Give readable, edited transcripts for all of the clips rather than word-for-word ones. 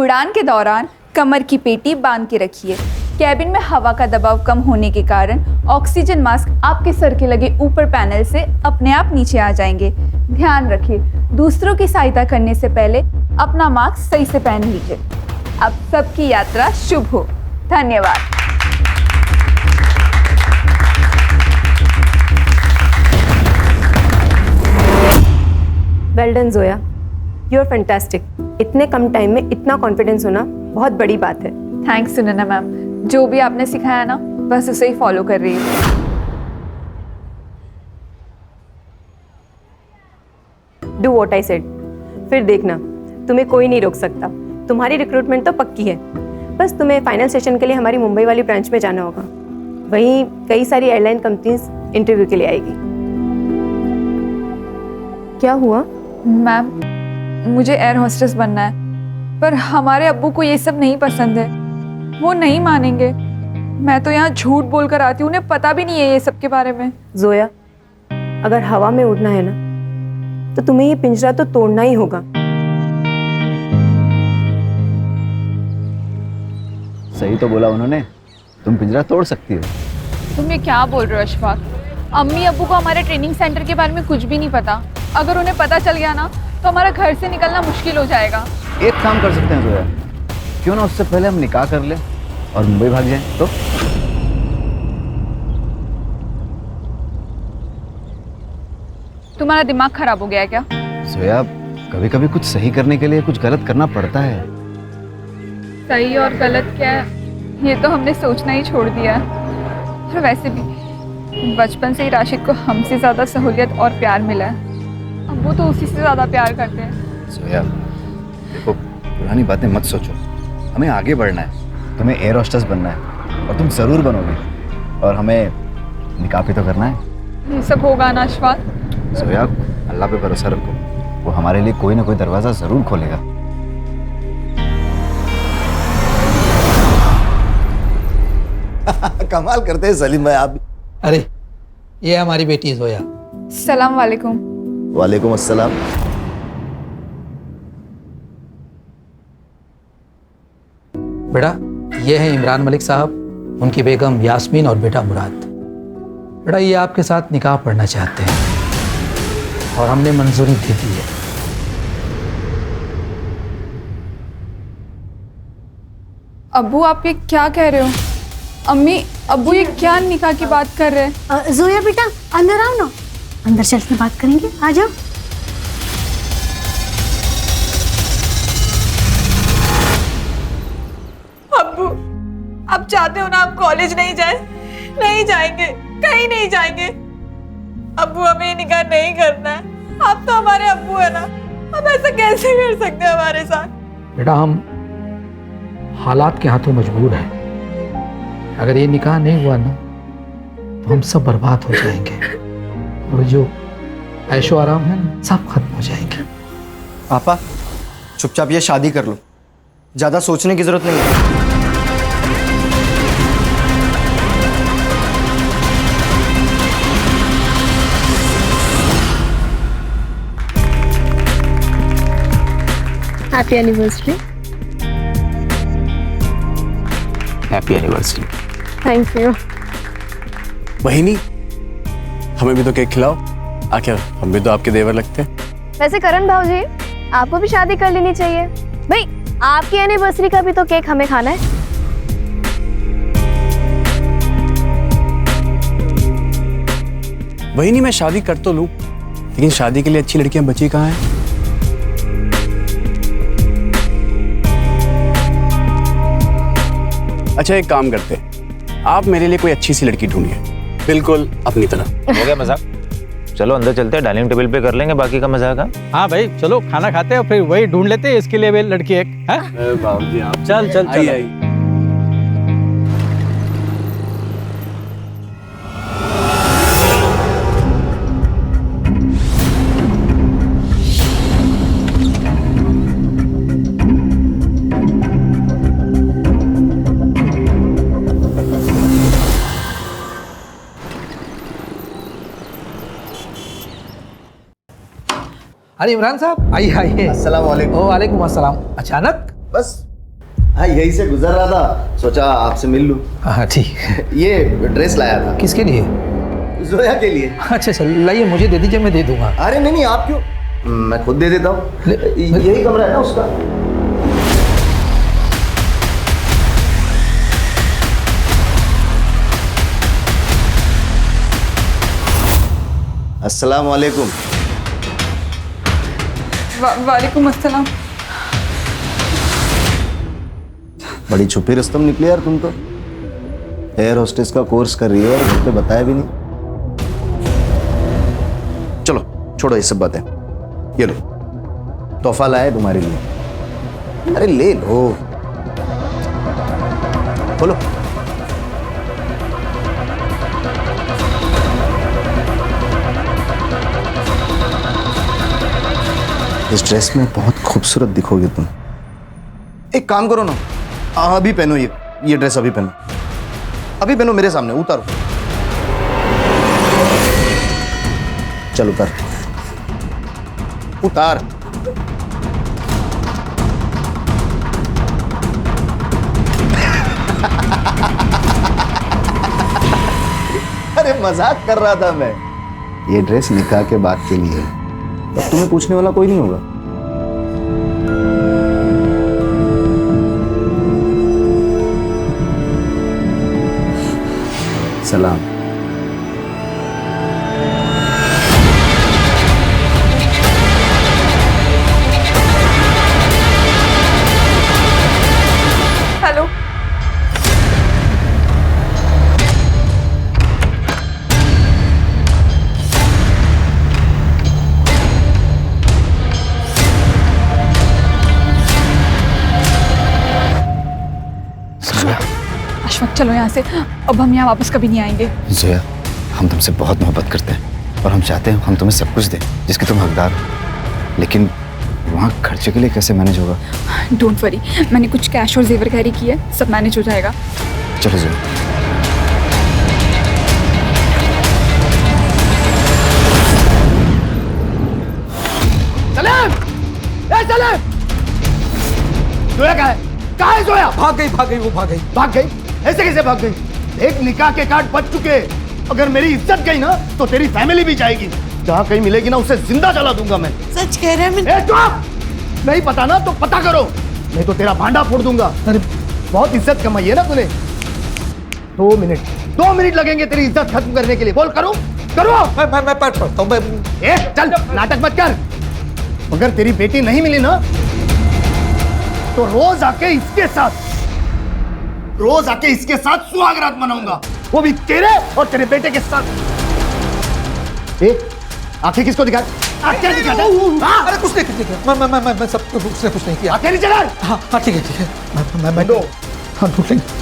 उड़ान के दौरान कमर की पेटी बांध के रखिए। कैबिन में हवा का दबाव कम होने के कारण ऑक्सीजन मास्क आपके सर के लगे ऊपर पैनल से अपने आप नीचे आ जाएंगे। ध्यान रखिए, दूसरों की सहायता करने से पहले अपना मास्क सही से पहन लीजिए। अब सबकी यात्रा शुभ हो। धन्यवाद। Well done Zoya, you are fantastic. इतने कम टाइम में इतना कॉन्फिडेंस होना बहुत बड़ी बात है। थैंक्स सुनैना मैम, जो भी आपने सिखाया ना बस उसे ही फॉलो कर रही हूँ। Do what I said. फिर देखना, तुम्हें कोई नहीं रोक सकता। तुम्हारी रिक्रूटमेंट तो पक्की है, बस तुम्हें फाइनल सेशन के लिए हमारी मुंबई वाली ब्रांच में जाना होगा। वहीं कई सारी एयरलाइन कंपनीज इंटरव्यू के लिए आएगी। क्या हुआ? मैम, मुझे एयर होस्टेस बनना है, पर हमारे अब्बू को ये सब नहीं पसंद है। वो नहीं मानेंगे। मैं तो यहाँ झूठ बोलकर आती हूँ, उन्हें पता भी नहीं है ये सब के बारे में। जोया, अगर हवा में उड़ना है ना तो तुम्हें ये पिंजरा तो तोड़ना ही होगा। सही तो बोला उन्होंने, तुम पिंजरा तोड़ सकती हो। तुम ये क्या बोल रहे हो अशफाक? अम्मी अब्बू को हमारे ट्रेनिंग सेंटर के बारे में कुछ भी नहीं पता। अगर उन्हें पता चल गया ना तो हमारा घर से निकलना मुश्किल हो जाएगा। एक काम कर सकते हैं जोया, क्यों ना उससे पहले हम निकाह कर ले और मुंबई भाग जाएं तो? तुम्हारा दिमाग खराब हो गया है क्या? जोया, कभी कभी कुछ सही करने के लिए कुछ गलत करना पड़ता है। सही और गलत क्या है ये तो हमने सोचना ही छोड़ दिया है। और वैसे भी बचपन से ही राशिद को हमसे ज्यादा सहूलियत और प्यार मिला है। अब वो तो उसी से ज्यादा प्यार करते हैं। जोया देखो, पुरानी बातें मत सोचो, हमें आगे बढ़ना है। तुम्हें एयर होस्टेस बनना है और तुम जरूर बनोगे, और हमें निकाह भी तो करना है। ये सब होगा ना अशफाक? जोया, अल्लाह पे भरोसा रखो, वो हमारे लिए कोई ना कोई दरवाजा जरूर खोलेगा। कमाल करते हैं सलीम भाई आप। अरे ये हमारी बेटी जोया। सलाम वालेकुम। वालेकुम अस्सलाम। बेटा, ये है इमरान मलिक साहब, उनकी बेगम यास्मीन और बेटा मुराद। बेटा, ये आपके साथ निकाह पढ़ना चाहते हैं और हमने मंजूरी दे दी है। अब्बू, आप ये क्या कह रहे हो? अम्मी अब्बू ये क्या निकाह की बात कर रहे हैं? जोया बेटा, अंदर आओ ना, अंदर चल के बात करेंगे, आ जाओ। अब्बू, आप चाहते हो ना आप कॉलेज नहीं जाए? नहीं जाएंगे, कहीं नहीं जाएंगे। अब्बू, हमें ये निकाह नहीं करना है। आप तो हमारे अब्बू है ना, अब ऐसा कैसे कर सकते हैं हमारे साथ? बेटा, हम हालात के हाथों मजबूर हैं। अगर ये निकाह नहीं हुआ ना तो हम सब बर्बाद हो जाएंगे और जो ऐशो आराम है ना सब खत्म हो जाएंगे। पापा, चुपचाप ये शादी कर लो, ज्यादा सोचने की जरूरत नहीं है। Happy anniversary. Happy anniversary. Thank you. बहिनी, हमें भी तो केक खिलाओ। आखिर हम भी तो आपके देवर लगते हैं। वैसे करण भाऊजी, आपको भी शादी कर लेनी चाहिए भाई। आपकी एनिवर्सरी का भी तो केक हमें खाना है। बहिनी, मैं शादी कर तो लूं, लेकिन शादी के लिए अच्छी लड़कियां बची कहाँ हैं? अच्छा, एक काम करते हैं, आप मेरे लिए कोई अच्छी सी लड़की ढूंढिए, बिल्कुल अपनी तरह। हो गया मजाक? चलो अंदर चलते हैं, डाइनिंग टेबल पे कर लेंगे बाकी का मजाक। हाँ भाई, चलो खाना खाते हैं और फिर वही ढूंढ लेते हैं इसके लिए भी लड़की एक है। बाबूजी, आप चल चल चल। अरे इमरान साहब, आइए आइए। अस्सलाम वालेकुम। वालेकुम अस्सलाम। अचानक? बस हाँ यही से गुजर रहा था, सोचा आपसे मिल लूं। हाँ ठीक। ये ड्रेस लाया था किसके लिए? जोया के लिए। अच्छा अच्छा, लाइए मुझे दे दीजिए, मैं दे दूंगा। अरे नहीं नहीं, आप क्यों, मैं खुद दे देता हूँ। यही कमरा है ना उसका। अस्सलाम वालेकुम। वालेकुम अस्सलाम। बड़ी छुपी रुस्तम निकली यार तुम तो। एयर होस्टेस का कोर्स कर रही है और घर पे बताया भी नहीं। चलो छोड़ो ये सब बातें, ये लो तोहफा लाया है तुम्हारे लिए। अरे ले लो, बोलो। इस ड्रेस में बहुत खूबसूरत दिखोगे तुम। एक काम करो ना, अभी पहनो ये ड्रेस, अभी पहनो, अभी पहनो मेरे सामने, उतारो। चल उतार, उतार। अरे मजाक कर रहा था मैं। ये ड्रेस निकाह के बाद के लिए है, अब तुम्हें पूछने वाला कोई नहीं होगा। सलाम। हेलो। अशफाक चलो यहाँ से, अब हम यहाँ वापस कभी नहीं आएंगे। जोया, हम तुमसे बहुत मोहब्बत करते हैं और हम चाहते हैं हम तुम्हें सब कुछ दें जिसके तुम हकदार हो, लेकिन वहाँ खर्चे के लिए कैसे मैनेज होगा? डोंट वरी, मैंने कुछ कैश और जेवर कैरी किए, सब मैनेज हो जाएगा। चलो जोया। जोया कहाँ है? कहाँ है जोया? भाग गई वो भाग गई। भाग गई? ऐसे कैसे भाग गई? एक निकाह के कार्ड बच चुके, अगर मेरी इज्जत गई ना तो तेरी फैमिली भी जाएगी। जहाँ कहीं मिलेगी ना उसे जिंदा जला दूंगा मैं। सच कह रहे हैं? चुप! नहीं पता ना तो पता करो, नहीं तो तेरा भांडा फोड़ दूंगा। अरे बहुत इज्जत कमाई है ना तूने। 2 मिनट लगेंगे तेरी इज्जत खत्म करने के लिए। बोल करो करो। मैं पढ़ता हूँ। चल नाटक मत कर। अगर तेरी बेटी नहीं मिली ना तो रोज आके इसके साथ सुहागरात मनाऊंगा, वो भी तेरे और तेरे बेटे के साथ। आंखें किसको दिखा? आंखें दिखा। अरे कुछ नहीं, मैं सब उसने कुछ नहीं किया। आंखें नीचे कर। हाँ ठीक है। मैं दो। हाँ ढूंढ लेंगे।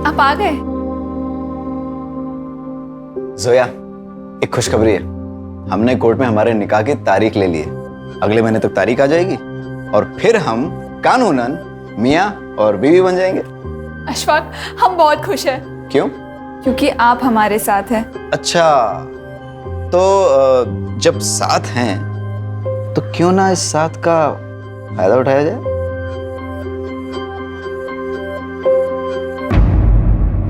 आप आ गए? जोया, एक खुशखबरी है, हमने कोर्ट में हमारे निकाह की तारीख ले ली है। अगले महीने तक तारीख आ जाएगी और फिर हम कानूनन मियाँ और बीवी बन जाएंगे। अशफाक, हम बहुत खुश हैं। क्यों? क्योंकि आप हमारे साथ हैं। अच्छा, तो जब साथ हैं तो क्यों ना इस साथ का फायदा उठाया जाए?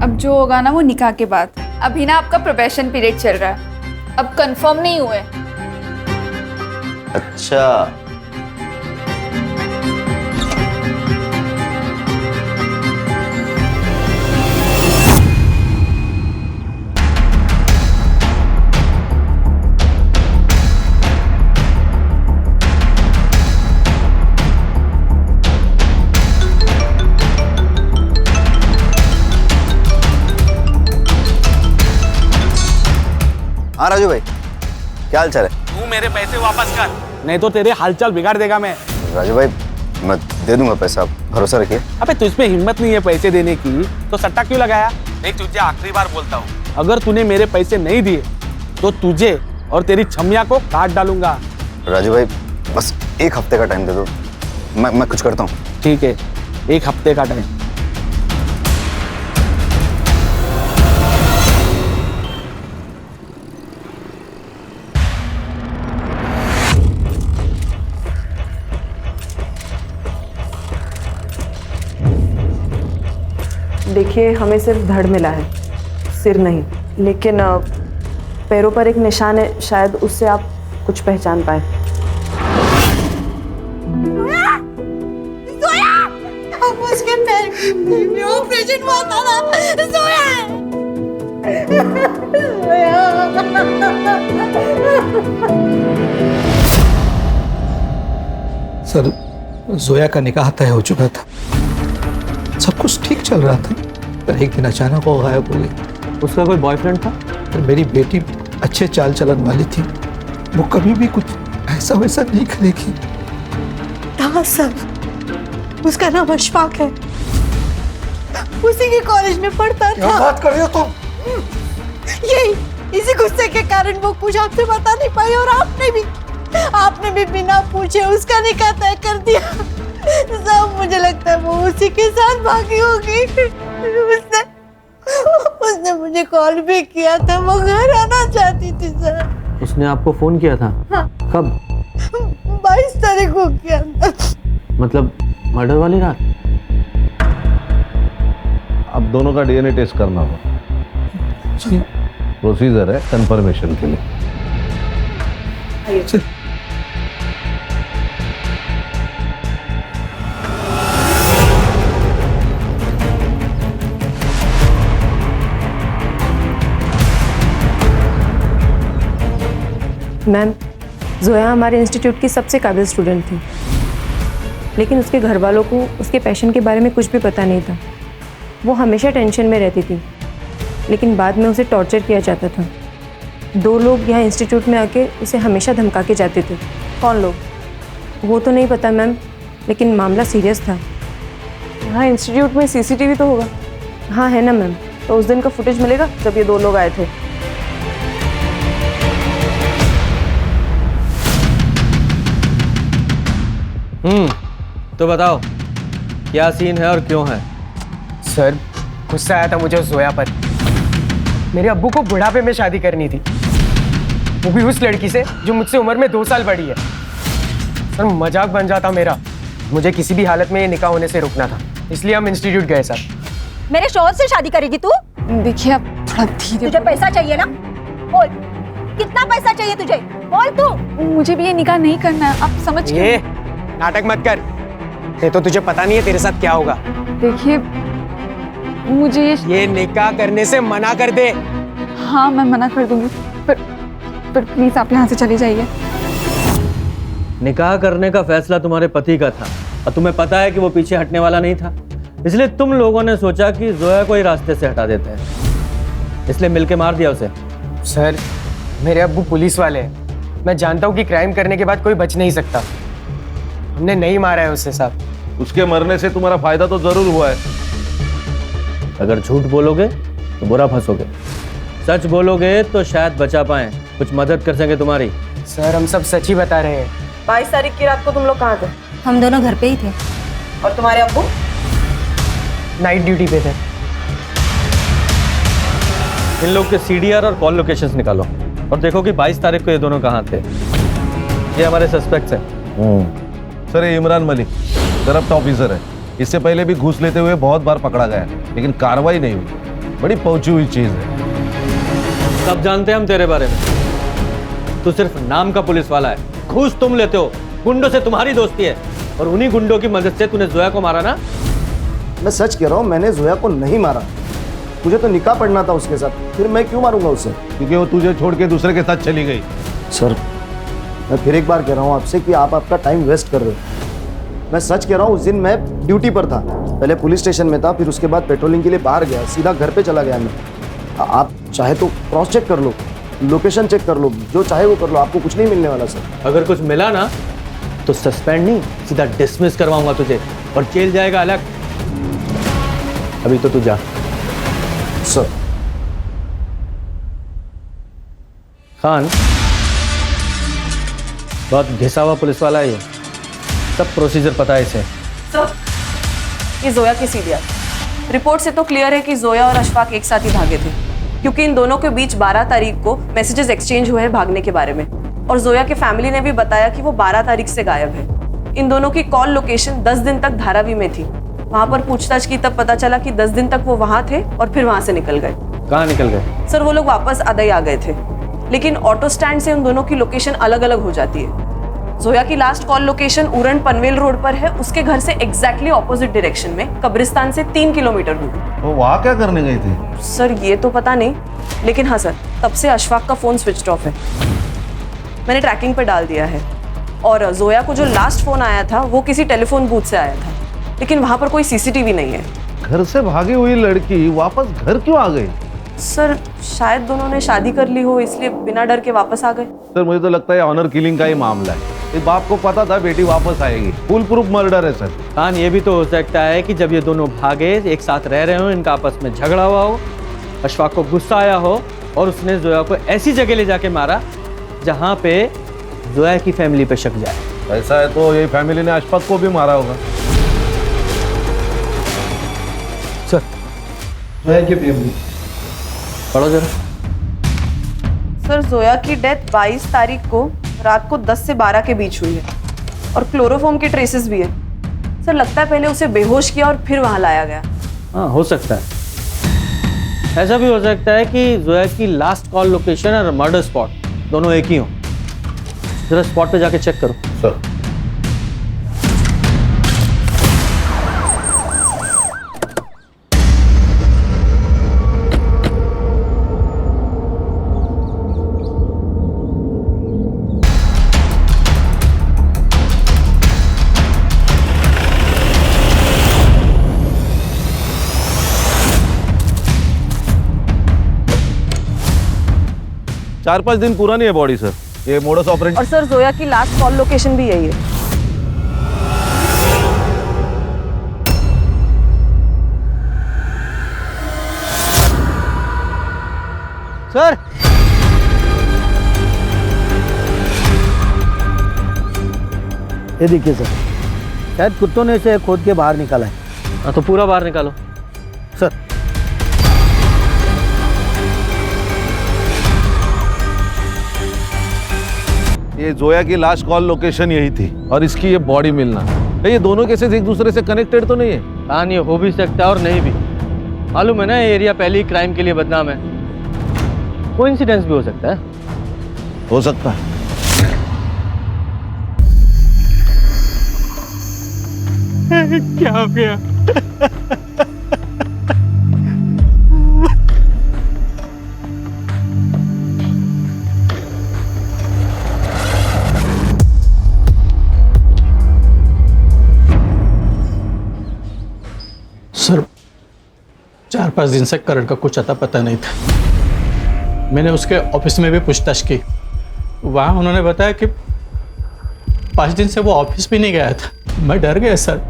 अब जो होगा ना वो निकाह के बाद। अभी ना आपका प्रोबेशन पीरियड चल रहा है, अब कंफर्म नहीं हुए। अच्छा, हाँ राजू भाई, क्या हाल चाल है? तू मेरे पैसे वापस कर, नहीं तो तेरे हालचाल बिगाड़ देगा मैं। राजू भाई, मैं दे दूंगा पैसा, आप भरोसा रखिए। अबे तुझमें हिम्मत नहीं है पैसे देने की तो सट्टा क्यों लगाया? देख तुझे आखिरी बार बोलता हूँ, अगर तूने मेरे पैसे नहीं दिए तो तुझे और तेरी छमिया को काट डालूंगा। राजू भाई, बस 1 हफ्ते का टाइम दे दो, मैं कुछ करता हूँ। ठीक है, 1 हफ्ते का टाइम। देखिए, हमें सिर्फ धड़ मिला है, सिर नहीं। लेकिन पैरों पर एक निशान है, शायद उससे आप कुछ पहचान पाए। उसके पैर में ऑपरेशन हुआ था ना, जोया सर, जोया का निकाह तय हो चुका था, सब कुछ ठीक चल रहा था, पर एक दिन अचानक वो गायब हो गई। उसका कोई बॉयफ्रेंड था? मेरी बेटी अच्छे चाल चलन वाली थी, वो कभी भी कुछ ऐसा वैसा नहीं करेगी। हाँ सर, उसका नाम अशफाक है, उसी के कॉलेज में पढ़ता था। क्या बात कर रही हो तुम? यही इसी गुस्से के कारण वो कुछ आपसे बता नहीं पाई, और आपने भी बिना पूछे उसका निकाह तय कर दिया। सब मुझे लगता है वो उसी के साथ भागी होगी। उसने मुझे कॉल भी किया था, वो घर आना चाहती थी सर। उसने आपको फोन किया था? हाँ। कब? 22 तारीख को किया था। मतलब मर्डर वाली रात? अब दोनों का डीएनए टेस्ट करना होगा, प्रोसीजर है कंफर्मेशन के लिए। मैम, जोया हमारे इंस्टीट्यूट की सबसे काबिल स्टूडेंट थी, लेकिन उसके घर वालों को उसके पैशन के बारे में कुछ भी पता नहीं था। वो हमेशा टेंशन में रहती थी, लेकिन बाद में उसे टॉर्चर किया जाता था। 2 लोग यहाँ इंस्टीट्यूट में आके उसे हमेशा धमका के जाते थे। कौन लोग? वो तो नहीं पता मैम, लेकिन मामला सीरियस था। यहाँ इंस्टीट्यूट में सीसीटीवी तो होगा? हाँ है ना मैम। तो उस दिन का फुटेज मिलेगा जब ये 2 लोग आए थे? तो बताओ क्या सीन है और क्यों है? सर, गुस्सा आया था मुझे उस जोया पर। मेरे अब्बू को बुढ़ापे में शादी करनी थी, वो भी उस लड़की से जो मुझसे उम्र में 2 साल बड़ी है। सर, मजाक बन जाता मेरा। मुझे किसी भी हालत में ये निकाह होने से रोकना था, इसलिए हम इंस्टीट्यूट गए सर। मेरे शौहर से शादी करेगी तू? देखिए, आप थोड़ा धीरे। तुझे पैसा चाहिए ना? बोल, कितना पैसा चाहिए तुझे? बोल तू। मुझे भी ये निकाह नहीं करना है, आप समझ क्यों? ये नाटक मत कर, ये तो तुझे पता नहीं है तेरे साथ क्या होगा। देखिए, मुझे ये निकाह करने से मना कर दे। हाँ, मैं मना कर दूंगी, पर प्लीज आप यहाँ से चले जाइए। निकाह करने का फैसला तुम्हारे पति का था और तुम्हें पता है कि वो पीछे हटने वाला नहीं था, इसलिए तुम लोगों ने सोचा कि जोया को ही रास्ते से हटा देते हैं, इसलिए मिलके मार दिया उसे। सर, मेरे अब्बू पुलिस वाले हैं, मैं जानता हूँ कि क्राइम करने के बाद कोई बच नहीं सकता। हमने नहीं मारा है उसे साहब। उसके मरने से तुम्हारा फायदा तो जरूर हुआ है। अगर झूठ बोलोगे तो बुरा फंसोगे, सच बोलोगे तो शायद बचा पाए, कुछ मदद कर सके तुम्हारी। सर, हम सब सच ही बता रहे हैं। 22 तारीख की रात को तुम लोग कहाँ थे? हम दोनों घर पे ही थे। और तुम्हारे अब्बू? नाइट ड्यूटी पे थे। इन लोग के सीडीआर और कॉल लोकेशंस निकालो और देखो कि 22 तारीख को ये दोनों कहाँ थे। ये हमारे सस्पेक्ट्स हैं। सर, ये इमरान मलिक करप्ट ऑफिसर है, इससे पहले भी घूस लेते हुए बहुत बार पकड़ा गया है, लेकिन कार्रवाई नहीं हुई। बड़ी पहुंची हुई चीज है। सब जानते हैं हम तेरे बारे में, तू सिर्फ नाम का पुलिस वाला है, घूस तुम लेते हो, गुंडों से तुम्हारी दोस्ती है और उन्हीं गुंडों की मदद से तूने जोया को मारा ना। मैं सच कह रहा हूँ, मैंने जोया को नहीं मारा। मुझे तो निकाह पढ़ना था उसके साथ, फिर मैं क्यों मारूंगा उसे? क्योंकि वो तुझे छोड़ के दूसरे के साथ चली गई। सर, मैं फिर एक बार कह रहा हूँ आपसे कि आप आपका टाइम वेस्ट कर रहे हो। मैं सच कह रहा हूँ, उस दिन मैं ड्यूटी पर था, पहले पुलिस स्टेशन में था, फिर उसके बाद पेट्रोलिंग के लिए बाहर गया, सीधा घर पे चला गया मैं। आप चाहे तो क्रॉस चेक कर लो, लोकेशन चेक कर लो, जो चाहे वो कर लो, आपको कुछ नहीं मिलने वाला सर। अगर कुछ मिला ना तो सस्पेंड नहीं, सीधा डिसमिस करवाऊंगा तुझे और जेल जाएगा अलग। अभी तो तू जा। सर। खान बहुत घिसा हुआ पुलिस वाला है ये, सब प्रोसीजर पता है इसे। ये जोया की सीडीआर। रिपोर्ट से तो क्लियर है कि जोया और अशफाक एक साथ ही भागे थे, क्योंकि इन दोनों के बीच 12 तारीख को मैसेजेस एक्सचेंज हुए हैं भागने के बारे में, और जोया के फैमिली ने भी बताया कि वो 12 तारीख से गायब है। इन दोनों की कॉल लोकेशन 10 दिन तक धारावी में थी। वहां पर पूछताछ की तब पता चला कि 10 दिन तक वो वहां थे और फिर वहां से निकल गए। कहाँ निकल गए? सर वो लोग वापस अदई आ गए थे, लेकिन ऑटो स्टैंड से उन दोनों की लोकेशन अलग अलग हो जाती है। जोया की last call location Uran Panvel road पर है, उसके घर से एग्जैक्टली ऑपोजिट डायरेक्शन में, कब्रिस्तान से 3 किलोमीटर दूर। वो वहाँ क्या करने गई थी? सर ये तो पता नहीं, लेकिन हाँ सर, तब से अशफाक का फोन स्विच ऑफ है। मैंने ट्रैकिंग पर डाल दिया है, और जोया को जो लास्ट फोन आया था वो किसी टेलीफोन बूथ से आया था, लेकिन वहां पर कोई सीसीटीवी नहीं है। घर से भागी हुई लड़की वापस घर क्यों आ गई? सर शायद दोनों ने शादी कर ली हो, इसलिए बिना डर के वापस आ गए। सर मुझे तो लगता है ऑनर किलिंग का ही मामला है। इस बाप को पता था बेटी वापस आएगी, फुल प्रूफ मर्डर है सर। कान ये भी तो हो सकता है कि जब ये दोनों भागे, एक साथ रह रहे हो, इनका आपस में झगड़ा हुआ हो, अशफाक को गुस्सा आया हो और उसने जोया को ऐसी जगह ले जाके मारा जहाँ पे जोया की फैमिली पे शक जाए। ऐसा है तो ये फैमिली ने अशफाक को भी मारा होगा। सर जोया की फैमिली पढ़ो जरा। सर जोया की डेथ 22 तारीख को रात को 10 से 12 के बीच हुई है, और क्लोरोफॉर्म के ट्रेसेस भी है। सर लगता है पहले उसे बेहोश किया और फिर वहां लाया गया। हाँ हो सकता है। ऐसा भी हो सकता है कि जोया की लास्ट कॉल लोकेशन और मर्डर स्पॉट दोनों एक ही हो। जरा स्पॉट पे जाके चेक करो। सर चार 5 दिन पुरानी है बॉडी सर। ये मोडस ऑपरेंडी। और सर जोया की लास्ट कॉल लोकेशन भी यही है। सर ये देखिए सर, शायद कुत्तों ने इसे खोद के बाहर निकाला है। हाँ तो पूरा बाहर निकालो सर। ये जोया की लास्ट कॉल लोकेशन यही थी और इसकी ये बॉडी मिलना, ये दोनों केसेस एक दूसरे से कनेक्टेड तो नहीं है? हाँ ये हो भी सकता है और नहीं भी। मालूम है ना ये एरिया पहले ही क्राइम के लिए बदनाम है। कोइंसिडेंस भी हो सकता है। हो सकता है। क्या हो गया? सर 4-5 दिन से करण का कुछ अता पता नहीं था। मैंने उसके ऑफिस में भी पूछताछ की, वहाँ उन्होंने बताया कि 5 दिन से वो ऑफिस भी नहीं गया था। मैं डर गया सर,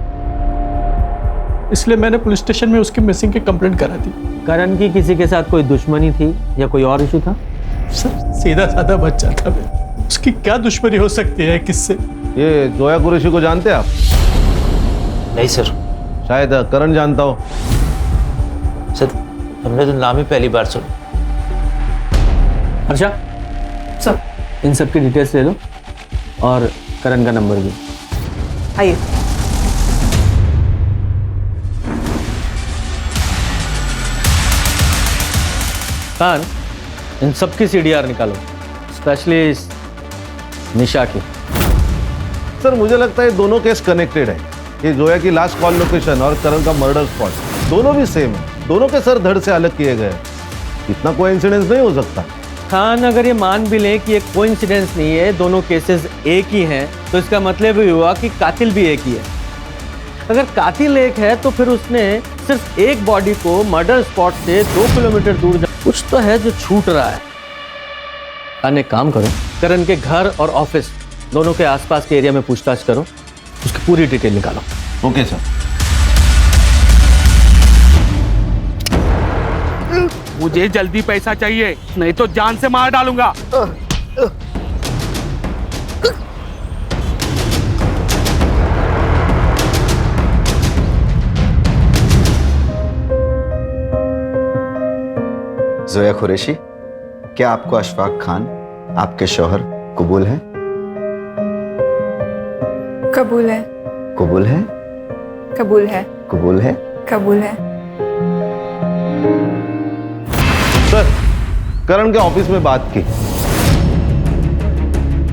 इसलिए मैंने पुलिस स्टेशन में उसकी मिसिंग की कंप्लेंट करा दी। करण की किसी के साथ कोई दुश्मनी थी या कोई और इशू था? सर सीधा साधा बच्चा था मैं, उसकी क्या दुश्मनी हो सकती है किससे? ये जोया कुरैशी को जानते हैं आप? नहीं सर। शायद करण जानता हो। सर हमने तो नाम ही पहली बार सुना। अच्छा सर इन सब की डिटेल्स ले लो और करण का नंबर भी। आइए। कान इन सब की सीडीआर निकालो, स्पेशली निशा की। सर मुझे लगता है दोनों केस कनेक्टेड है। ये जोया की लास्ट कॉल लोकेशन और करण का मर्डर स्पॉट दोनों भी सेम है। दोनों के सर धड़ से अलग किए गए। इतना कोइंसिडेंस नहीं हो सकता। खान अगर ये मान भी लें कि ये कोइंसिडेंस नहीं है, दोनों केसेस एक ही हैं, तो इसका मतलब भी हुआ कि कातिल भी एक ही है। अगर कातिल एक है तो फिर उसने सिर्फ एक बॉडी को मर्डर स्पॉट से 2 किलोमीटर दूर कुछ तो है जो छूट रहा है। खान एक काम करो, करण के घर और ऑफिस दोनों के आसपास के एरिया में पूछताछ करो, उसकी पूरी डिटेल निकालो। Okay sir. मुझे जल्दी पैसा चाहिए, नहीं तो जान से मार डालूंगा। जोया कुरैशी, क्या आपको अशफाक खान आपके शौहर कबूल है? कबूल है। कबूल है? कबूल है। कबूल है? कबूल है। सर, करण के ऑफिस में बात की।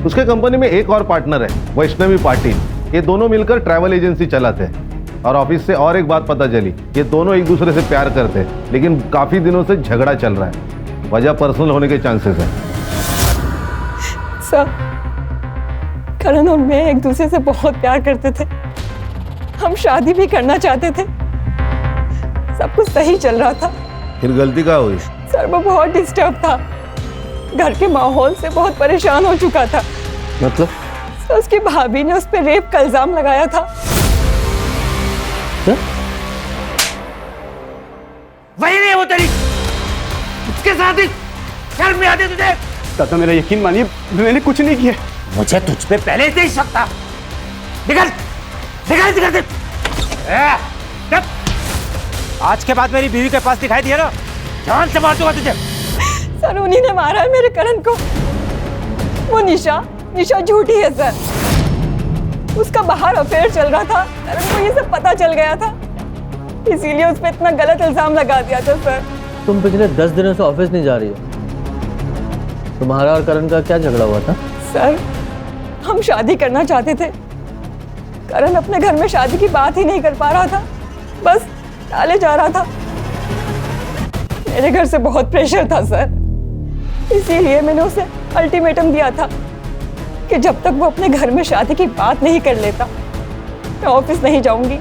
उसके कंपनी में एक और पार्टनर है, वैष्णवी पाटिल। ये दोनों मिलकर ट्रैवल एजेंसी चलाते हैं। और ऑफिस से और एक बात पता चली, ये दोनों एक दूसरे से प्यार करते हैं, लेकिन काफी दिनों से झगड़ा चल रहा है। वजह पर्सनल होने के चांसेस है। सर, करण और मैं एक दूसरे से बहुत प्यार करते थे। हम शादी भी करना चाहते थे। सब कुछ सही चल रहा था। फिर गलती क्या हुई? सर, वो बहुत डिस्टर्ब था। घर के माहौल से बहुत परेशान हो चुका था। मतलब? सर, उसकी भाभी ने उस पर रेप का इल्जाम लगाया था। वही नहीं वो तेरी उसके साथ ही शर्म नहीं आती तुझे? दादा मेरा यकीन मानिए, मैंने कुछ नहीं किया। मुझे तुझ पे पहले से ही शक था। निकल निकल निकल निकल। आज के बाद मेरी बीवी के पास दिखाई दिया ना, जान से मार दूंगा तुझे। सर, उन्हीं ने मारा है मेरे करण को। वो निशा झूठी है सर। उसका बाहर अफेयर चल रहा था। करण को ये सब पता चल गया था, इसीलिए उस पर इतना गलत इल्जाम लगा दिया था सर। तुम पिछले 10 दिनों से ऑफिस नहीं जा रही हो। तुम्हारा और करण का क्या झगड़ा हुआ था? सर, हम शादी करना चाहते थे। करण अपने घर में शादी की बात ही नहीं कर पा रहा था, बस टाले जा रहा था। मेरे घर से बहुत प्रेशर था सर, इसीलिए मैंने उसे अल्टीमेटम दिया था कि जब तक वो अपने घर में शादी की बात नहीं कर लेता, मैं ऑफिस नहीं जाऊंगी।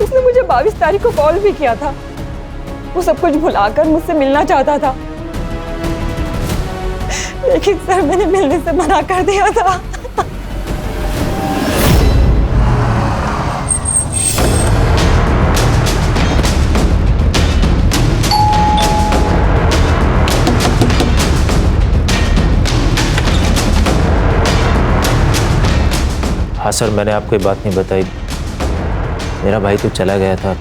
उसने मुझे 22 तारीख को कॉल भी किया था। वो सब कुछ भुलाकर मुझसे मिलना चाहता था, लेकिन सर मैंने मिलने से मना कर दिया था। हाँ सर, मैंने आपको ये बात नहीं बताई। मेरा भाई तो चला गया था,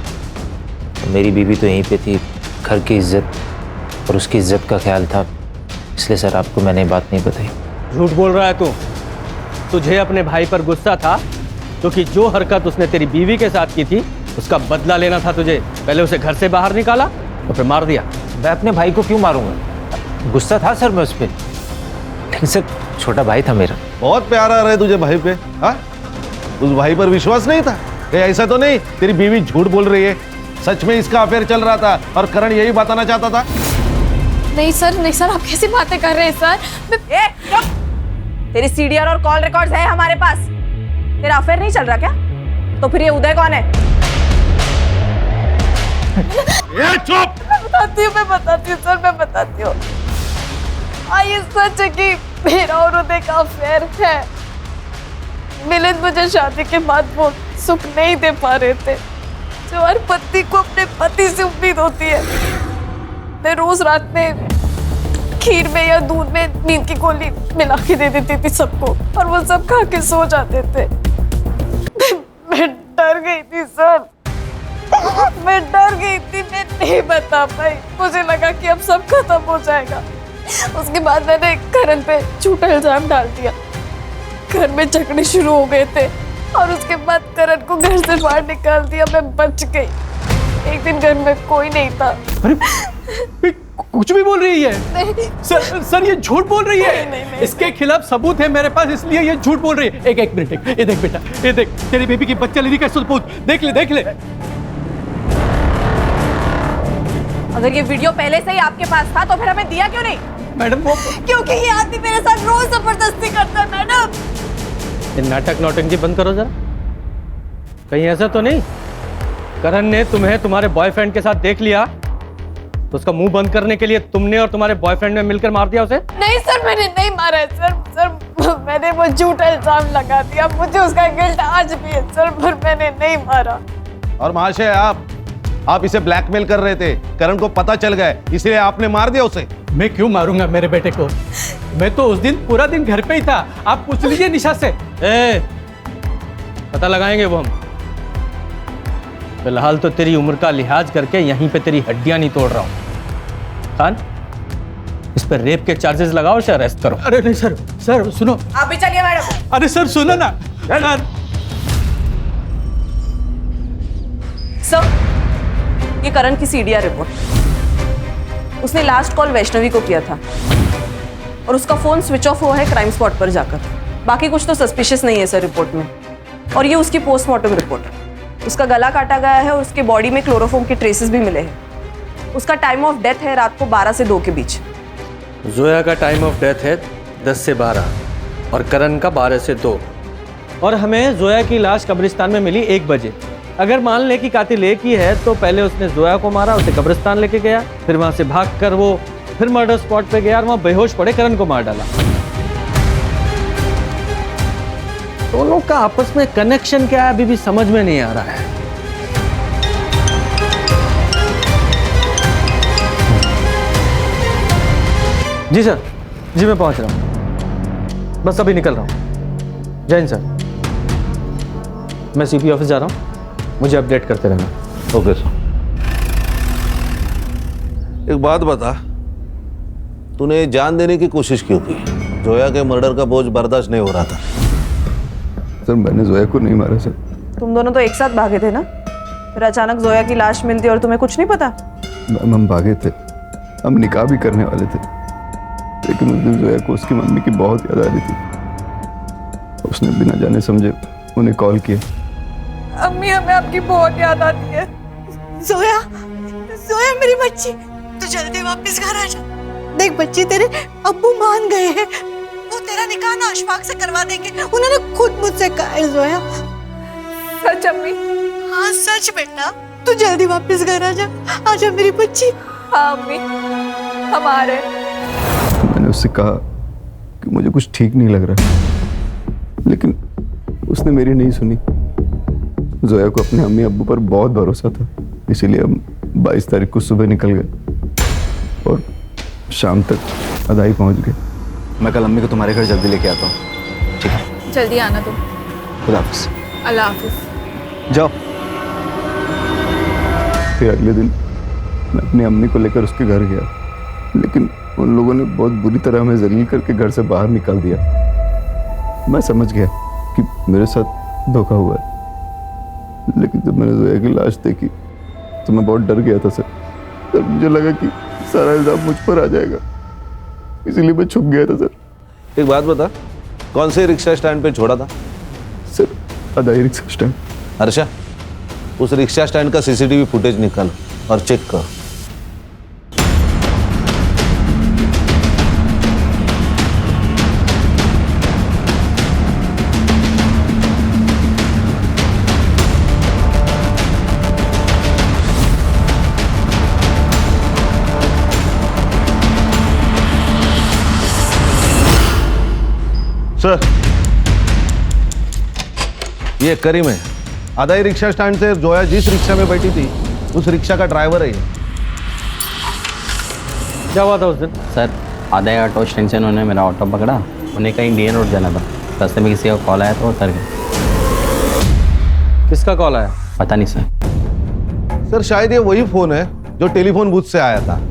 मेरी बीवी तो यहीं पे थी। घर की इज्जत और उसकी इज्जत का ख्याल था, इसलिए सर आपको मैंने ये बात नहीं बताई। झूठ बोल रहा है तू। तुझे अपने भाई पर गुस्सा था क्योंकि जो हरकत उसने तेरी बीवी के साथ की थी उसका बदला लेना था तुझे। पहले उसे घर से बाहर निकाला और फिर मार दिया। मैं अपने भाई को क्यों मारूंगा? गुस्सा था सर मैं उस पर, लेकिन सर छोटा भाई था मेरा। बहुत प्यार आ रहा है तुझे भाई पे। हाँ, उस भाई पर विश्वास नहीं था? ऐसा तो नहीं तेरी बीवी झूठ बोल रही है? सच में इसका अफेयर चल रहा था और करण यही बताना चाहता था? नहीं सर, आप कैसी बातें कर रहे हैं सर? तेरी सीडीआर और कॉल रिकॉर्ड्स है हमारे पास। तेरा अफेयर नहीं चल रहा क्या? तो फिर ये उदय कौन है? ये चुप! मैं बताती हूँ सर, मैं बताती हूँ। ये सच है कि मेरा और उदय का अफेयर है। मिलिंद मुझे शादी के बाद वो सुख नहीं दे पा रहे थे जो हर पत्नी को अपने पति से उम्मीद होती है। मैं रोज रात में खीर में या दूध में नींद की गोली मिला के दे देती थी सबको, और वो सब खा के सो जाते थे। मैं डर गई थी सर, मैं डर गई थी। मैं नहीं बता पाई। मुझे लगा कि अब सब खत्म हो जाएगा। उसके बाद मैंने करण पे झूठा इल्जाम डाल दिया। घर में झगड़े शुरू हो गए थे और उसके बाद करण को घर से बाहर निकाल दिया। मैं बच गई। एक दिन घर में कोई नहीं था। अरे कुछ भी बोल रही है? सर ये झूठ बोल रही है। नहीं, इसके खिलाफ सबूत है मेरे पास, इसलिए ये झूठ बोल रही है। एक मिनट, ये देख बेटा, ये देख तेरी बेबी की बच्चा लेने का सबूत। देख ले। अगर ये वीडियो पहले से ही आपके पास था तो फिर हमें दिया क्यों नहीं? मैडम वो क्योंकि ये आदमी मेरे साथ रोज जबरदस्ती करता है मैडम। ये नाटक नौटंकी बंद करो जरा। कहीं ऐसा तो नहीं करण ने तुम्हें तुम्हारे बॉयफ्रेंड के साथ देख लिया तो उसका मुंह बंद करने के लिए तुमने और तुम्हारे बॉयफ्रेंड ने मिलकर मार दिया उसे? नहीं सर, मैंने नहीं मारा है सर, मैंने वो झूठा इल्जाम लगा दिया। मुझे उसका गिल्ट आज भी है सर, पर मैंने नहीं मारा। और महाशय आप इसे ब्लैकमेल कर रहे थे, करण को पता चल गया, इसलिए आपने मार दिया उसे। मैं क्यों मारूंगा मेरे बेटे को? मैं तो उस दिन पूरा दिन घर पे ही था। आप पूछ लीजिए निशा से। पता लगाएंगे वो हम। फिलहाल तो तेरी उम्र का लिहाज करके यहीं पे तेरी हड्डियां नहीं तोड़ रहा हूं। खान, इस पर रेप के चार्जेस लगाओ या अरेस्ट करो। अरे नहीं सर, सर सुनो। आप भी चलिए मैडम। अरे सर सुनो ना। सर, ये करण की सीडीआर रिपोर्ट। उसने लास्ट कॉल वैष्णवी को किया था और उसका फोन स्विच ऑफ हुआ है क्राइम स्पॉट पर जाकर। बाकी कुछ तो सस्पिशियस नहीं है सर रिपोर्ट में। और ये उसकी पोस्टमार्टम रिपोर्ट है। उसका गला काटा गया है और उसके बॉडी में क्लोरोफॉर्म के ट्रेसेस भी मिले हैं। उसका टाइम ऑफ डेथ है रात को 12 से 2 के बीच। जोया का टाइम ऑफ डेथ है 10 से 12 और करण का 12 से 2। और हमें जोया की लाश कब्रिस्तान में मिली 1 बजे। अगर मान ले कि कातिल एक ही है तो पहले उसने जोया को मारा, उसे कब्रिस्तान लेके गया, फिर वहां से भागकर वो फिर मर्डर स्पॉट पे गया और वहां बेहोश पड़े करण को मार डाला। दोनों का आपस में कनेक्शन क्या है अभी भी समझ में नहीं आ रहा है। जी सर, जी मैं पहुंच रहा हूं, बस अभी निकल रहा हूं। जय हिंद सर। मैं सीपी ऑफिस जा रहा हूं, मुझे अपडेट करते रहना। Okay sir. एक बात बता, तूने जान देने की कोशिश क्यों की? जोया के मर्डर का बोझ बर्दाश्त नहीं हो रहा था। सर मैंने जोया को नहीं मारा सर। तुम दोनों तो एक साथ भागे थे ना, फिर अचानक जोया की लाश मिलती और तुम्हें कुछ नहीं पता? हम भागे थे, हम निकाह भी करने वाले थे, लेकिन उस दिन जोया को उसकी मम्मी की बहुत याद आ रही थी। उसने बिना जाने समझे उन्हें कॉल किया। अम्मी हमें आपकी बहुत याद आती है। जोया, जोया मेरी बच्ची, तू जल्दी वापस घर आ जा। देख बच्ची, तेरे अब्बू मान गए हैं, वो तेरा निकाह ना अशफाक से करवा देंगे। उन्होंने खुद मुझसे कहा है जोया। सच अम्मी? हाँ सच बेटा, तू जल्दी वापस घर आ जा। आजा मेरी बच्ची। हाँ अम्मी, हम आ रहे हैं। मैंने उससे कहा कि मुझे कुछ ठीक नहीं लग रहा, लेकिन उसने मेरी नहीं सुनी। जोया को अपने अम्मी अब्बू पर बहुत भरोसा था, इसीलिए हम 22 तारीख को सुबह निकल गए और शाम तक अदाई पहुंच गए। मैं कल अम्मी को तुम्हारे घर जल्दी लेके आता हूँ, ठीक है? जल्दी आना तुम। खुदा हाफिज। अल्लाह हाफिज। जाओ। फिर अगले दिन मैं अपनी अम्मी को लेकर उसके घर गया, लेकिन उन लोगों ने बहुत बुरी तरह हमें जलील करके घर से बाहर निकाल दिया। मैं समझ गया कि मेरे साथ धोखा हुआ है, लेकिन जब मैंने जोया की लाश देखी तो मैं बहुत डर गया था सर। तब मुझे लगा कि सारा इल्जाम मुझ पर आ जाएगा, इसीलिए मैं छुप गया था सर। एक बात बता, कौन से रिक्शा स्टैंड पे छोड़ा था? सर अदाई रिक्शा स्टैंड। हर्षा, उस रिक्शा स्टैंड का सीसीटीवी फुटेज निकाल और चेक कर। सर, ये करीम है, अदाई रिक्शा स्टैंड से जोया जिस रिक्शा में बैठी थी उस रिक्शा का ड्राइवर है ये। क्या हुआ था उस दिन? सर आधा ऑटो स्टैंड से उन्होंने मेरा ऑटो पकड़ा, उन्हें कहीं इंडियन रोड जाना था। रास्ते में किसी का कॉल आया तो उतर गए। किसका कॉल आया? पता नहीं सर। सर शायद ये वही फोन है जो टेलीफोन बूथ से आया था,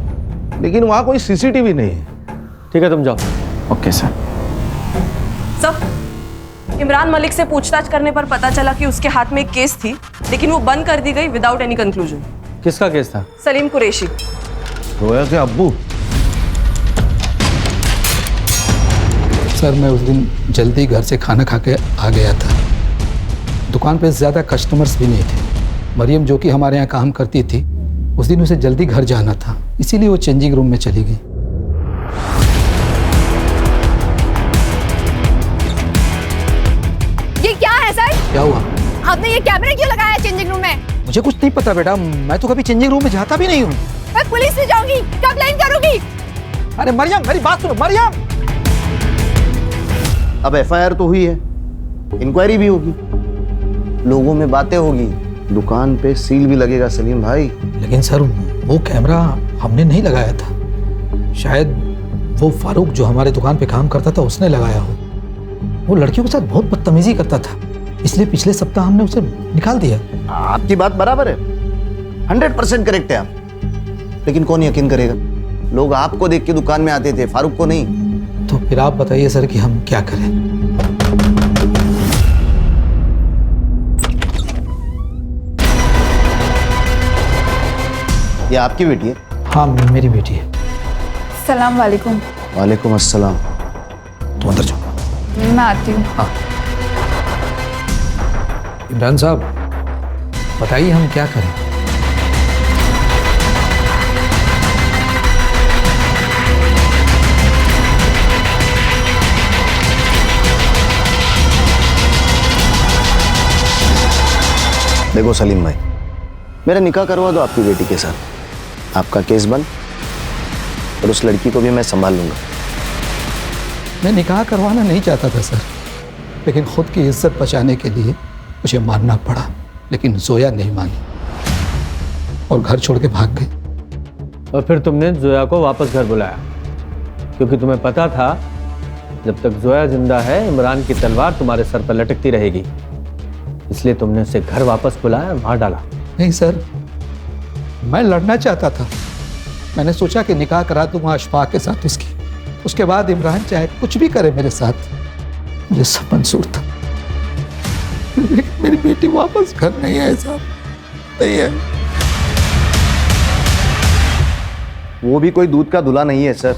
लेकिन वहां कोई सीसीटीवी नहीं है। ठीक है तुम जाओ। Okay sir. सब इमरान मलिक से पूछताछ करने पर पता चला कि उसके हाथ में एक केस थी, लेकिन वो बंद कर दी गई विदाउट एनी कंक्लूजन। किसका केस था? सलीम कुरैशी। जोया के अब्बू? सर मैं उस दिन जल्दी घर से खाना खा के आ गया था। दुकान पे ज़्यादा कस्टमर्स भी नहीं थे। मरियम जो कि हमारे यहाँ काम करती थी, उस दिन उसे जल्दी घर जाना था, इसीलिए वो चेंजिंग रूम में चली गई। ये क्या है सर? क्या हुआ? आपने ये कैमरा क्यों लगाया चेंजिंग रूम में? मुझे कुछ नहीं पता बेटा, मैं तो कभी चेंजिंग रूम में जाता भी नहीं हूँ। मैं पुलिस से जाऊंगी, कंप्लेन करूंगी। अरे मरियम मेरी बात सुनो। मरियम, अब एफआईआर तो हुई है, इंक्वायरी भी होगी, लोगों में बातें होगी, दुकान पे सील भी लगेगा सलीम भाई। लेकिन सर वो कैमरा हमने नहीं लगाया था, शायद वो फारूक जो हमारे दुकान पे काम करता था उसने लगाया हो। वो लड़कियों के साथ बहुत बदतमीजी करता था, इसलिए पिछले सप्ताह हमने उसे निकाल दिया। आपकी बात बराबर है, 100% करेक्ट है आप, लेकिन कौन यकीन करेगा? लोग आपको देख के दुकान में आते थे, फारूक को नहीं। तो फिर आप बताइए सर कि हम क्या करें। ये आपकी बेटी है? हाँ मेरी बेटी है। सलाम वालेकुम। वालेकुम अस्सलाम। तुम अंदर जाओ। मैं आती हूँ। हाँ इमरान साहब बताइए हम क्या करें। देखो सलीम भाई, मेरा निकाह करवा दो आपकी बेटी के साथ, आपका केस बंद, और उस लड़की को भी मैं संभाल लूंगा। मैं निकाह करवाना नहीं चाहता था सर, लेकिन खुद की इज्जत बचाने के लिए मुझे मानना पड़ा। लेकिन जोया नहीं मानी और घर छोड़ के भाग गई। और फिर तुमने जोया को वापस घर बुलाया, क्योंकि तुम्हें पता था जब तक जोया जिंदा है इमरान की तलवार तुम्हारे सर पर लटकती रहेगी, इसलिए तुमने उसे घर वापस बुलाया और मार डाला। नहीं सर, मैं लड़ना चाहता था। मैंने सोचा कि निकाह करा दूंगा अशफाक के साथ उसके बाद इमरान चाहे कुछ भी करे मेरे साथ, मुझे सब मंजूर था। लेकिन मेरी बेटी वापस घर नहीं है साहब, नहीं है। वो भी कोई दूध का धुला नहीं है सर।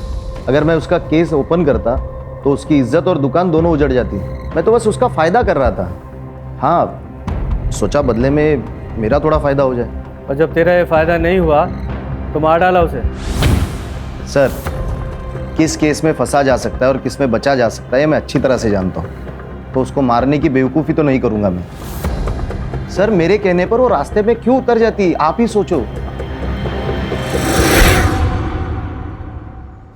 अगर मैं उसका केस ओपन करता तो उसकी इज्जत और दुकान दोनों उजड़ जाती। मैं तो बस उसका फायदा कर रहा था। हाँ, सोचा बदले में मेरा थोड़ा फायदा हो जाए। और जब तेरा ये फायदा नहीं हुआ तो मार डाला उसे। सर, किस केस में फंसा जा सकता है और किस में बचा जा सकता है मैं अच्छी तरह से जानता हूँ, तो उसको मारने की बेवकूफ़ी तो नहीं करूँगा मैं। सर, मेरे कहने पर वो रास्ते में क्यों उतर जाती, आप ही सोचो।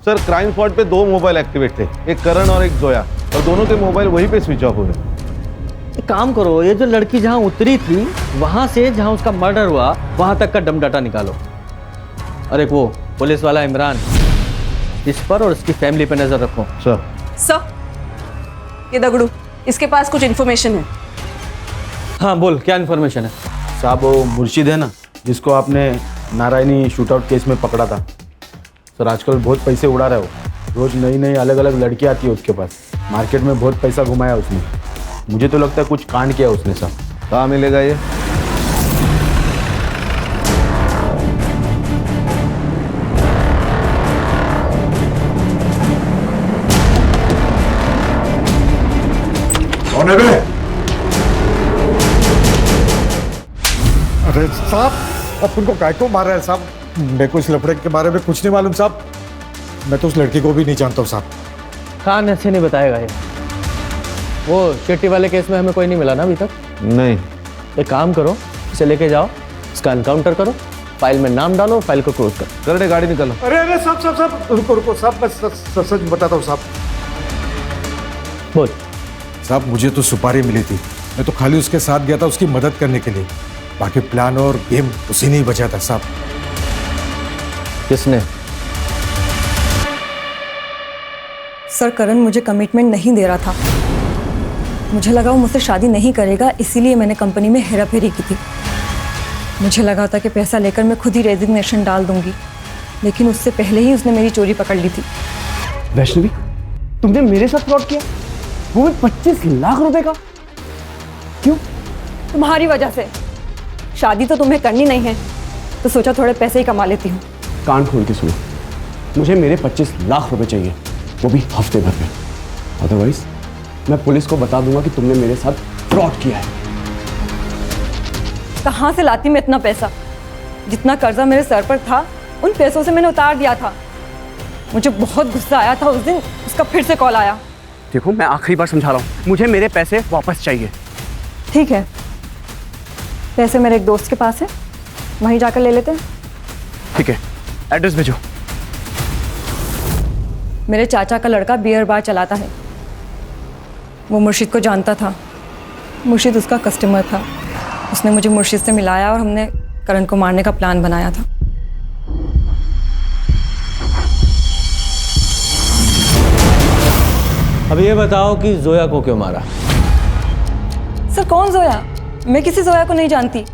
सर, क्राइम स्पॉट पे 2 मोबाइल एक्टिवेट थे, एक करण और एक जोया, और दोनों के मोबाइल वहीं पे स्विच ऑफ हुए। एक काम करो, ये जो लड़की जहाँ उतरी थी वहां से जहाँ उसका मर्डर हुआ वहां तक का डम डाटा निकालो। और एक वो पुलिस वाला इमरान, इस पर और उसकी फैमिली पे नजर रखो। सर, ये दगड़ू, इसके पास कुछ इन्फॉर्मेशन है। हाँ बोल, क्या इन्फॉर्मेशन है? साहब, वो मुर्शिद है ना जिसको आपने नारायणी शूटआउट केस में पकड़ा था सर, आजकल बहुत पैसे उड़ा रहा है वो। रोज नई नई अलग अलग लड़की आती है उसके पास। मार्केट में बहुत पैसा घुमाया उसने। मुझे तो लगता है कुछ कांड किया उसने सर। कहाँ मिलेगा ये? कौन है बे? अरे साहब, अब उनको काय को मार रहे हैं साहब? मेरे को इस लफड़े के बारे में कुछ नहीं मालूम साहब। मैं तो उस लड़की को भी नहीं जानता हूँ साहब। खान ऐसे नहीं बताएगा ये। वो शेट्टी वाले केस में हमें कोई नहीं मिला ना अभी तक? नहीं। एक काम करो, इसे लेके जाओ, इसका एनकाउंटर करो, फाइल में नाम डालो, फाइल को क्लोज करो। कर गाड़ी निकालो। अरे अरे साहब साहब साहब, रुको रुको साहब, मैं सच बताता हूँ साहब। बोल। साहब, मुझे तो सुपारी मिली थी, मैं तो खाली उसके साथ गया था उसकी मदद करने के लिए। बाकी प्लान और गेम उसी ने ही बचा था साहब। किसने? सर, करण मुझे कमिटमेंट नहीं दे रहा था। मुझे लगा वो मुझसे शादी नहीं करेगा, इसीलिए मैंने कंपनी में हेराफेरी की थी। मुझे लगा था कि पैसा लेकर मैं खुद ही रेजिग्नेशन डाल दूंगी, लेकिन उससे पहले ही उसने मेरी चोरी पकड़ ली थी। वैष्णवी, तुमने मेरे साथ फ्रॉड किया, वो भी 25 लाख रुपए का? क्यों? तुम्हारी वजह से। शादी तो तुम्हें करनी नहीं है, तो सोचा थोड़े पैसे ही कमा लेती हूँ। कान खोल के सुनो, मुझे मेरे 25 लाख रुपए चाहिए, वो भी हफ्ते भर में। अदरवाइज मैं पुलिस को बता दूंगा कि तुमने मेरे साथ फ्रॉड किया है। कहाँ से लाती मैं इतना पैसा? जितना कर्जा मेरे सर पर था उन पैसों से मैंने उतार दिया था। मुझे बहुत गुस्सा आया था उस दिन, उसका फिर से कॉल आया। देखो, मैं आखिरी बार समझा रहा हूँ, मुझे मेरे पैसे वापस चाहिए। ठीक है, पैसे मेरे एक दोस्त के पास है, वहीं जाकर ले लेते हैं। ठीक है, एड्रेस भेजो। मेरे चाचा का लड़का बियर बार चलाता है, वो मुर्शिद को जानता था। मुर्शिद उसका कस्टमर था। उसने मुझे मुर्शिद से मिलाया और हमने करण को मारने का प्लान बनाया था। अब ये बताओ कि जोया को क्यों मारा? सर, कौन जोया? मैं किसी जोया को नहीं जानती।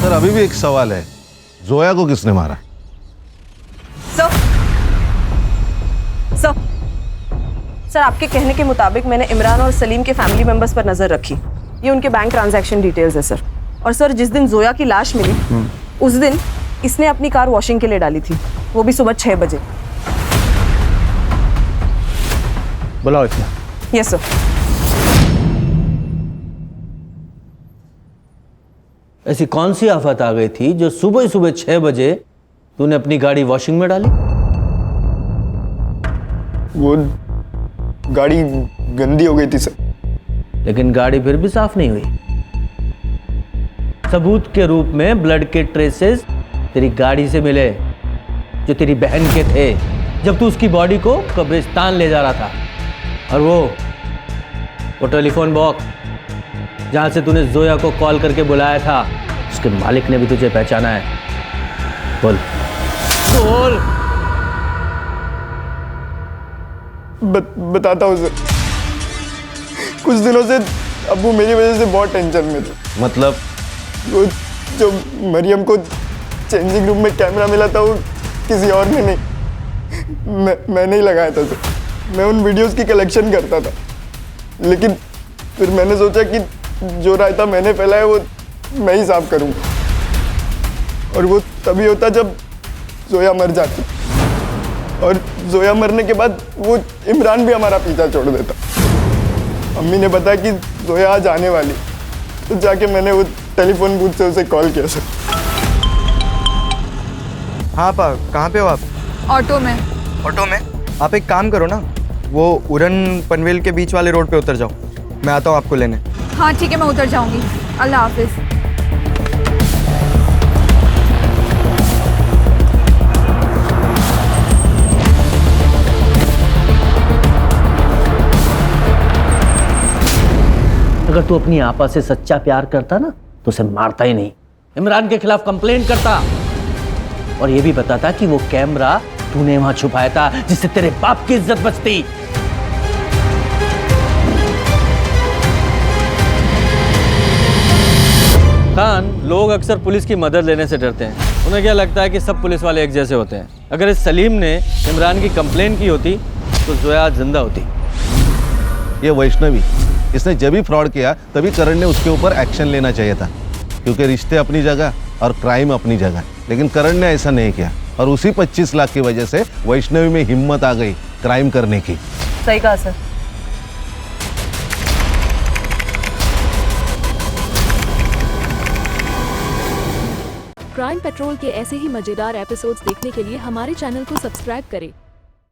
सर, अभी भी एक सवाल है, जोया को किसने मारा? सर आपके कहने के मुताबिक मैंने इमरान और सलीम के फैमिली मेंबर्स पर नजर रखी। ये उनके बैंक ट्रांजैक्शन डिटेल्स है सर। और सर जिस दिन जोया की लाश मिली उस दिन इसने अपनी कार वॉशिंग के लिए डाली थी, वो भी सुबह 6 बजे। बुलाओ इसमें। Yes sir. ऐसी कौन सी आफत आ गई थी जो सुबह सुबह 6 बजे तूने अपनी गाड़ी वॉशिंग में डाली? वो गाड़ी गंदी हो गई थी सर। लेकिन गाड़ी फिर भी साफ नहीं हुई। सबूत के रूप में ब्लड के ट्रेसेस तेरी गाड़ी से मिले जो तेरी बहन के थे जब तू उसकी बॉडी को कब्रिस्तान ले जा रहा था। और वो टेलीफोन बॉक्स जहां से तूने जोया को कॉल करके बुलाया था, उसके मालिक ने भी तुझे पहचाना है। बोल बोल। बताता हूँ सर। कुछ दिनों से अब्बू मेरी वजह से बहुत टेंशन में थे। मतलब? वो जो मरियम को चेंजिंग रूम में कैमरा मिला था वो किसी और ने नहीं, मैंने ही लगाया था सर। मैं उन वीडियोस की कलेक्शन करता था, लेकिन फिर मैंने सोचा कि जो रायता मैंने फैलाया वो मैं ही साफ करूँगा। और वो तभी होता जब जोया मर जाती, और जोया मरने के बाद वो इमरान भी हमारा पीछा छोड़ देता। अम्मी ने बताया कि जोया आज आने वाली, तो जाके मैंने वो टेलीफोन बूथ से उसे कॉल किया सर। हाँ पा, कहाँ पे हो आप? ऑटो में। ऑटो में? आप एक काम करो ना, वो उड़न पनवेल के बीच वाले रोड पे उतर जाओ, मैं आता हूँ आपको लेने। हाँ ठीक है, मैं उतर जाऊंगी। अल्लाह हाफिज। अगर तू अपनी आपा से सच्चा प्यार करता ना तो उसे मारता ही नहीं, इमरान के खिलाफ कंप्लेंट करता और ये भी बताता कि वो कैमरा तूने वहां छुपाया था जिससे तेरे बाप की इज्जत बचती। खान, लोग अक्सर पुलिस की मदद लेने से डरते हैं। उन्हें क्या लगता है कि सब पुलिस वाले एक जैसे होते हैं। अगर इस सलीम ने इमरान की कंप्लेंट की होती तो जोया आज जिंदा होती। ये वैष्णवी, इसने जब भी फ्रॉड किया तभी करण ने उसके ऊपर एक्शन लेना चाहिए था, क्योंकि रिश्ते अपनी जगह और क्राइम अपनी जगह। लेकिन करण ने ऐसा नहीं किया और उसी 25 लाख की वजह से वैष्णवी में हिम्मत आ गई क्राइम करने की। सही कहा सर। क्राइम पेट्रोल के ऐसे ही मजेदार एपिसोड्स देखने के लिए हमारे चैनल को सब्सक्राइब करें